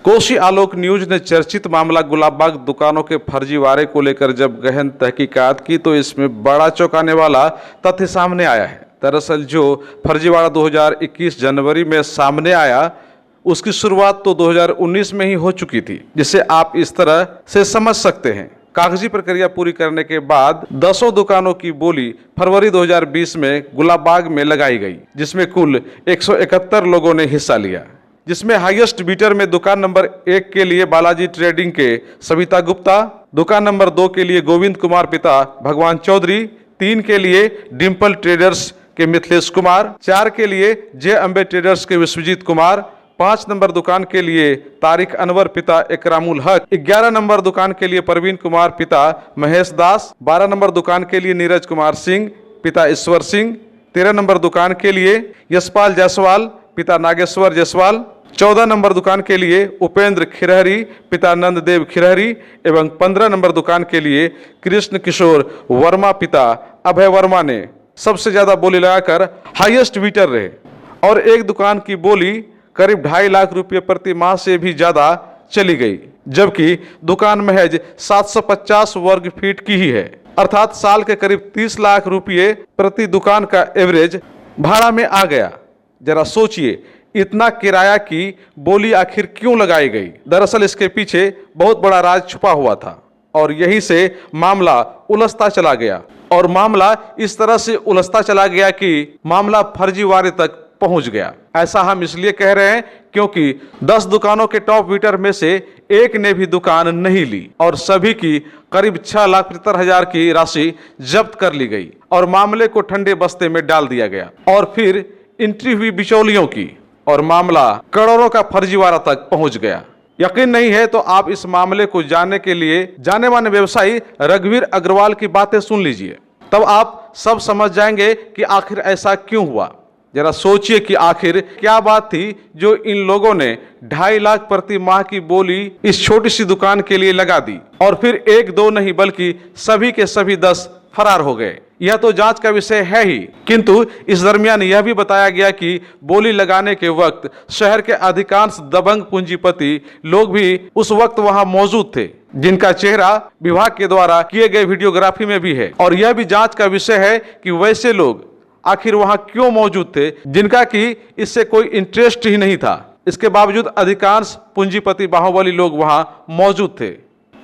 कोसी आलोक news ने चर्चित मामला गुलाबबाग दुकानों के फर्जीवाड़े को लेकर जब गहन तहकीकात की तो इसमें बड़ा चौंकाने वाला तथ्य सामने आया है। दरअसल जो फर्जीवाड़ा 2021 जनवरी में सामने आया उसकी शुरुआत तो 2019 में ही हो चुकी थी, जिसे आप इस तरह से समझ सकते हैं। कागजी प्रक्रिया पूरी करने के बाद 10 दुकानों की बोली फरवरी 2020 में गुलाबबाग में लगाई गई, जिसमें कुल 171 लोगों ने हिस्सा लिया, जिसमें हाईएस्ट बीटर में दुकान नंबर 1 के लिए बालाजी ट्रेडिंग के सविता गुप्ता, दुकान नंबर 2 के लिए गोविंद कुमार पिता भगवान चौधरी, 3 के लिए डिम्पल ट्रेडर्स के मिथिलेश कुमार, 4 के लिए जे अम्बे ट्रेडर्स के विश्वजीत कुमार, 5 नंबर दुकान के लिए तारिक अनवर पिता इकरामुल हक, 11 नंबर दुकान के लिए परवीन कुमार पिता महेश दास, 12 नंबर दुकान के लिए नीरज कुमार सिंह पिता ईश्वर सिंह, 13 नंबर दुकान के लिए यशपाल जायसवाल पिता नागेश्वर जायसवाल, 14 नंबर दुकान के लिए उपेंद्र खिरहरी पिता नंददेव खिरहरी एवं 15 नंबर दुकान के लिए कृष्ण किशोर वर्मा पिता अभय वर्मा ने सबसे ज्यादा बोली लगाकर हाईएस्ट बीटर रहे और एक दुकान की बोली करीब 2.5 लाख रुपये प्रति माह से भी ज्यादा चली गई, जबकि दुकान महज 750 वर्ग फीट की ही है, अर्थात साल के करीब 30 लाख रुपये प्रति दुकान का एवरेज भाड़ा में आ गया। जरा सोचिए, इतना किराया की बोली आखिर क्यों लगाई गई? दरअसल इसके पीछे बहुत बड़ा राज छुपा हुआ था और यहीं से मामला उलझता चला गया और मामला इस तरह से उलझता चला गया कि मामला फर्जीवाड़े तक पहुंच गया। ऐसा हम इसलिए कह रहे हैं क्योंकि 10 दुकानों के टॉप बीटर में से एक ने भी दुकान नहीं ली और सभी की करीब 6,75,000 की राशि जब्त कर ली गई और मामले को ठंडे बस्ते में डाल दिया गया और फिर एंट्री हुई बिचौलियों की और मामला करोड़ों का फर्जीवाड़ा तक पहुंच गया। यकीन नहीं है तो आप इस मामले को जानने के लिए जाने माने व्यवसायी रघुवीर अग्रवाल की बातें सुन लीजिए, तब आप सब समझ जाएंगे कि आखिर ऐसा क्यों हुआ। जरा सोचिए कि आखिर क्या बात थी जो इन लोगों ने 2.5 लाख प्रति माह की बोली इस छोटी सी दुकान के लिए लगा दी और फिर 1-2 नहीं बल्कि सभी के सभी 10 फरार हो गए। यह तो जांच का विषय है ही, किंतु इस दरमियान यह भी बताया गया कि बोली लगाने के वक्त शहर के अधिकांश दबंग पूंजीपति लोग भी उस वक्त वहां मौजूद थे, जिनका चेहरा विभाग के द्वारा किए गए वीडियोग्राफी में भी है और यह भी जांच का विषय है कि वैसे लोग आखिर वहां क्यों मौजूद थे जिनका कि इससे कोई इंटरेस्ट ही नहीं था। इसके बावजूद अधिकांश पूंजीपति बाहुबली लोग वहां मौजूद थे।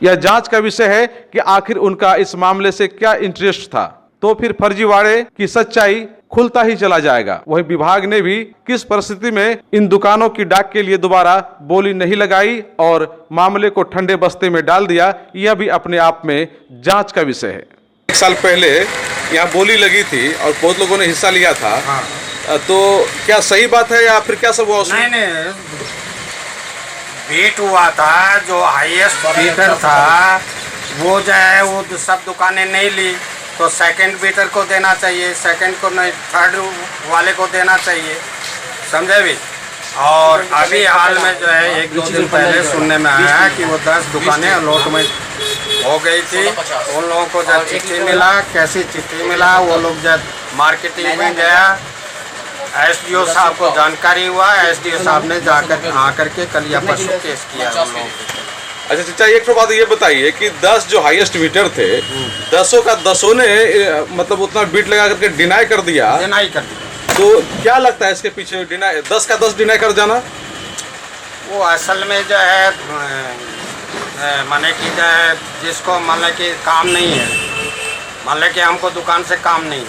यह जांच का विषय है कि आखिर उनका इस मामले से क्या इंटरेस्ट था, तो फिर फर्जीवाड़े की सच्चाई खुलता ही चला जाएगा। वही विभाग ने भी किस परिस्थिति में इन दुकानों की डाक के लिए दोबारा बोली नहीं लगाई और मामले को ठंडे बस्ते में डाल दिया, यह भी अपने आप में जांच का विषय है। 1 साल पहले यहाँ बोली लगी थी और बहुत लोगों ने हिस्सा लिया था। हाँ। तो क्या सही बात है या फिर क्या सब हुआ? नहीं, बीट हुआ था, जो हाईएस्ट बीटर था वो जो है वो सब दुकानें नहीं ली तो सेकंड बीटर को देना चाहिए, सेकंड को नहीं थर्ड वाले को देना चाहिए, समझे भी। और अभी हाल में जो है 1-2 दिन पहले सुनने में आया है कि वो 10 दुकानें अलॉटमेंट हो गई थी। उन लोगों को जब चिट्ठी मिला, कैसी चिट्ठी मिला, वो लोग जब मार्केटिंग में गया, एसडीओ साहब को जानकारी हुआ, एसडीओ साहब ने जाकर आकर के कलिया परसों केस किया उन लोगों को। अच्छा चाचा, एक तो बात ये बताइए कि 10 जो हाईएस्ट बीटर थे, 10 का 10 ने मतलब उतना बीट लगा करके डिनाई कर दिया। तो क्या लगता है इसके पीछे 10 का 10 डिनाई कर जाना? वो असल में जो है माने कि जो है जिसको माने कि काम नहीं है, मान लें कि हमको दुकान से काम नहीं है,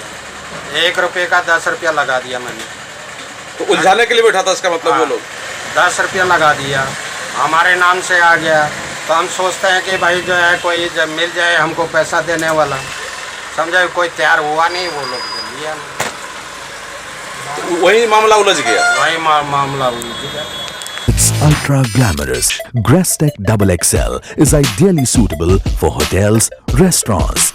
1 रुपये का 10 रुपया लगा दिया मैंने। तो उलझाने के लिए बैठा था इसका मतलब? वो लोग 10 रुपया लगा दिया, हमारे नाम से आ गया, तो हम सोचते हैं कि भाई जो है कोई जब मिल जाए हमको पैसा देने वाला, समझे, कोई तैयार हुआ नहीं, वो लोग लिया, तो वही मामला उलझ गया। वही मामला उलझ गया। It's ultra glamorous. Grastec Double XL is ideally suitable for hotels, restaurants.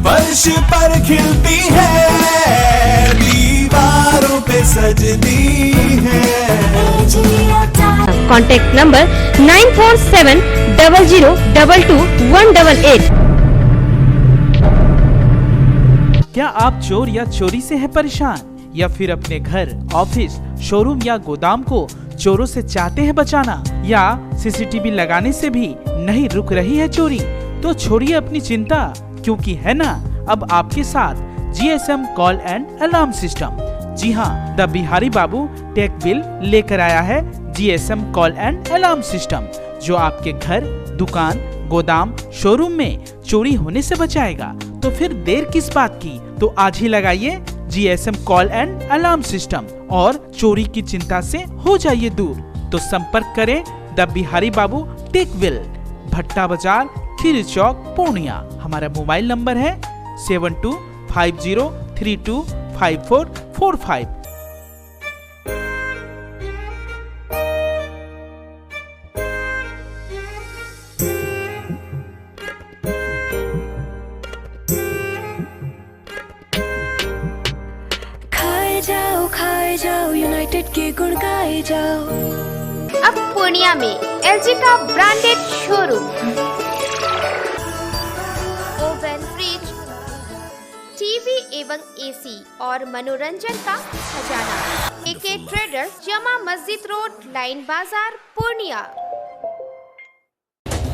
फर्श पर खिलती है, दीवारों पे सजती है। Contact number 9470022188। क्या आप चोर या चोरी से हैं परेशान या फिर अपने घर, ऑफिस, शोरूम या गोदाम को चोरों से चाहते हैं बचाना, या सीसीटीवी लगाने से भी नहीं रुक रही है चोरी, तो छोड़िए अपनी चिंता, क्योंकि है ना अब आपके साथ GSM call and alarm system. जी हाँ, the Bihari Babu tech bill लेकर आया है GSM call and alarm system, जो आपके घर, दुकान, गोदाम, शोरूम में चोरी होने से बचाएगा। तो फिर देर किस बात की, तो आज ही लगाइए GSM call and alarm system और चोरी की चिंता से हो जाइए दूर। तो संपर्क करें the Bihari Babu tech bill, Bhatta Bazar, Kheri चौक, पूर्णिया। हमारा मोबाइल नंबर है 7250325445। खाए जाओ यूनाइटेड के गुण गाए जाओ। अब पूर्णिया में LG का branded showroom, oven, fridge, TV एवं AC और मनोरंजन का खजाना। AK ट्रेडर्स, जमा मस्जिद रोड, लाइन बाजार, पूर्णिया।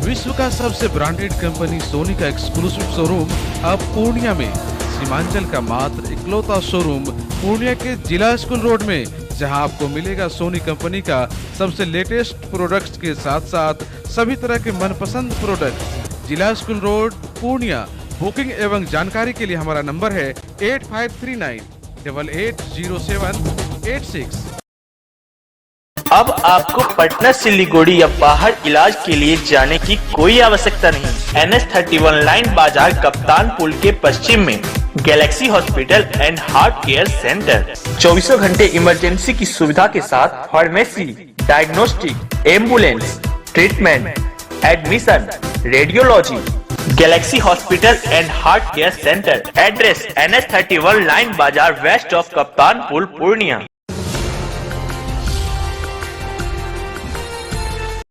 विश्व का सबसे ब्रांडेड कंपनी सोनी का एक्सक्लूसिव शोरूम अब पूर्णिया में। सीमांचल का मात्र इकलौता शोरूम पूर्णिया के जिला स्कूल रोड में, जहां आपको मिलेगा सोनी कंपनी का सबसे लेटेस्ट प्रोडक्ट्स के साथ साथ सभी तरह के मनपसंद प्रोडक्ट। जिला स्कूल रोड, पूर्णिया। बुकिंग एवं जानकारी के लिए हमारा नंबर है 8539880786। अब आपको पटना, सिलीगुड़ी या बाहर इलाज के लिए जाने की कोई आवश्यकता नहीं। NH31 लाइन बाजार, कप्तान पुल के पश्चिम में Galaxy hospital and heart care centre. 24 घंटे इमरजेंसी की सुविधा के साथ pharmacy, diagnostic, ambulance, treatment, admission, radiology. Galaxy hospital and heart care centre. Address NH31 line बाजार, वेस्ट ऑफ कप्तान पुल, पूर्णिया।